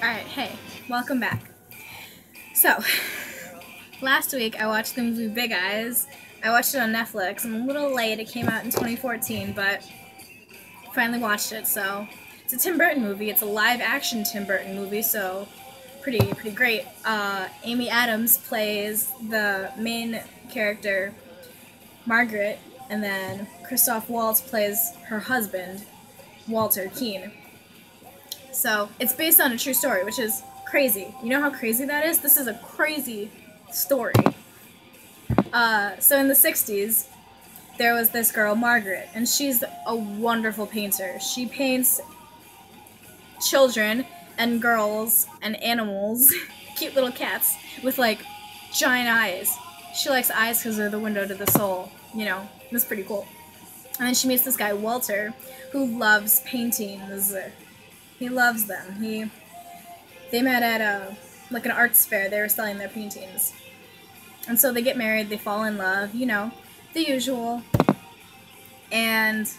Alright, hey, welcome back. So, last week I watched the movie Big Eyes. I watched it on Netflix. I'm a little late, it came out in 2014, but finally watched it, so it's a Tim Burton movie. It's a live-action Tim Burton movie, so pretty great. Amy Adams plays the main character, Margaret, and then Christoph Waltz plays her husband, Walter Keane. So it's based on a true story, which is crazy. You know how crazy that is? This is a crazy story. So in the 60s, there was this girl, Margaret, and she's a wonderful painter. She paints children and girls and animals, cute little cats, with like giant eyes. She likes eyes because they're the window to the soul, you know, that's pretty cool. And then she meets this guy, Walter, who loves paintings. He loves them. They met at an arts fair. They were selling their paintings. And so they get married, they fall in love, you know, the usual. And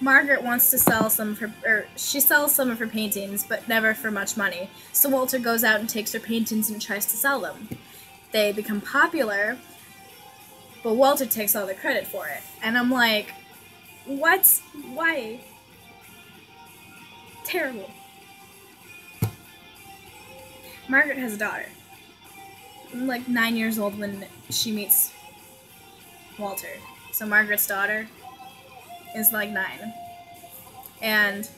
Margaret wants to sell some of she sells some of her paintings, but never for much money. So Walter goes out and takes her paintings and tries to sell them. They become popular, but Walter takes all the credit for it. And I'm like, what? Why? Terrible. Margaret has a daughter. Like 9 years old when she meets Walter. So Margaret's daughter is like 9. And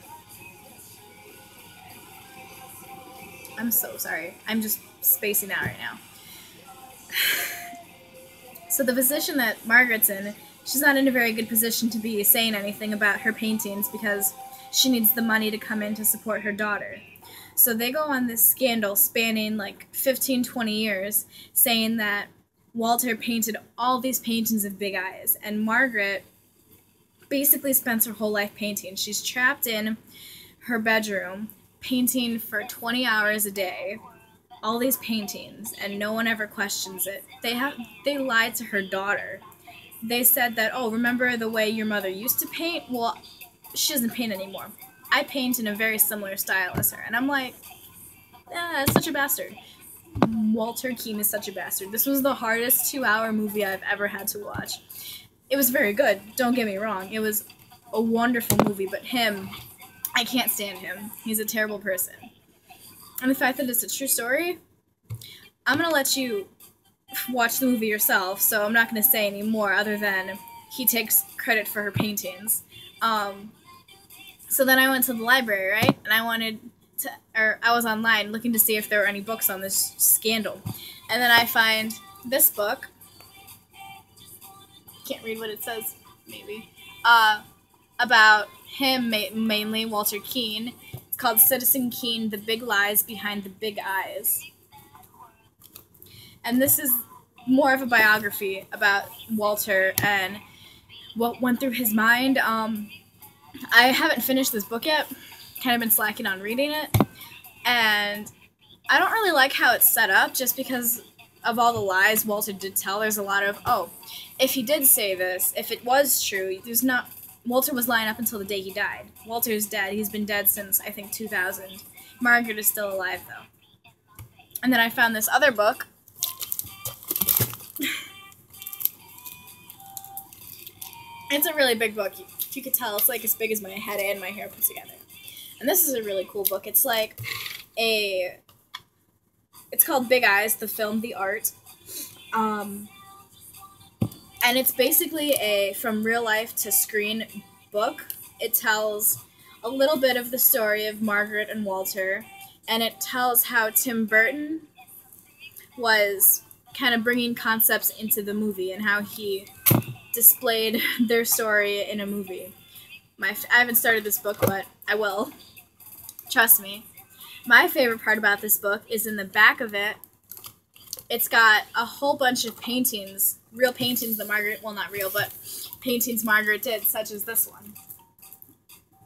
I'm so sorry. I'm just spacing out right now. So the position that Margaret's in, she's not in a very good position to be saying anything about her paintings because she needs the money to come in to support her daughter. So they go on this scandal spanning like 15, 20 years saying that Walter painted all these paintings of Big Eyes, and Margaret basically spends her whole life painting. She's trapped in her bedroom painting for 20 hours a day, all these paintings, and no one ever questions it. They lied to her daughter. They said that, oh, remember the way your mother used to paint? Well, she doesn't paint anymore. I paint in a very similar style as her. And I'm like, that's such a bastard. Walter Keane is such a bastard. This was the hardest 2-hour movie I've ever had to watch. It was very good, don't get me wrong. It was a wonderful movie, but him, I can't stand him. He's a terrible person. And the fact that it's a true story, I'm going to let you watch the movie yourself, so I'm not going to say any more other than he takes credit for her paintings. So then I went to the library, right? And I was online looking to see if there were any books on this scandal. And then I find this book. Can't read what it says, maybe. About him, mainly, Walter Keane. It's called Citizen Keane, The Big Lies Behind the Big Eyes. And this is more of a biography about Walter and what went through his mind. I haven't finished this book yet, kind of been slacking on reading it, and I don't really like how it's set up just because of all the lies Walter did tell. There's a lot of, oh, if he did say this, if it was true, Walter was lying up until the day he died. Walter's dead. He's been dead since, I think, 2000. Margaret is still alive, though. And then I found this other book. It's a really big book. If you could tell, it's like as big as my head and my hair put together. And this is a really cool book. It's like it's called Big Eyes, the film, the art. And it's basically a from real life to screen book. It tells a little bit of the story of Margaret and Walter, and it tells how Tim Burton was kind of bringing concepts into the movie and how he displayed their story in a movie. I haven't started this book, but I will. Trust me. My favorite part about this book is in the back of it. It's got a whole bunch of paintings, real paintings that Margaret, well, not real, but paintings Margaret did, such as this one.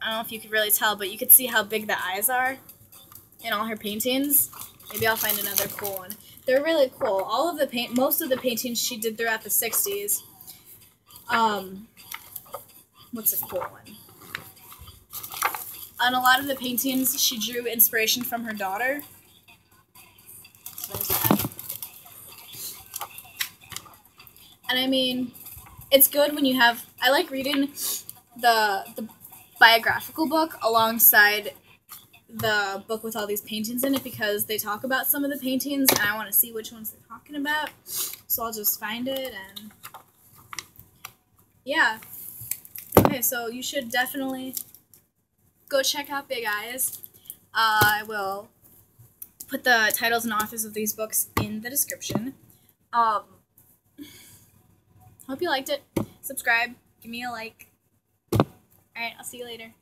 I don't know if you could really tell, but you could see how big the eyes are in all her paintings. Maybe I'll find another cool one. They're really cool. Most of the paintings she did throughout the 60s. What's a cool one? On a lot of the paintings, she drew inspiration from her daughter. So there's that. And I mean, it's good when you have... I like reading the biographical book alongside the book with all these paintings in it because they talk about some of the paintings and I want to see which ones they're talking about. So I'll just find it and... yeah. Okay, so you should definitely go check out Big Eyes. I will put the titles and authors of these books in the description. Hope you liked it. Subscribe. Give me a like. Alright, I'll see you later.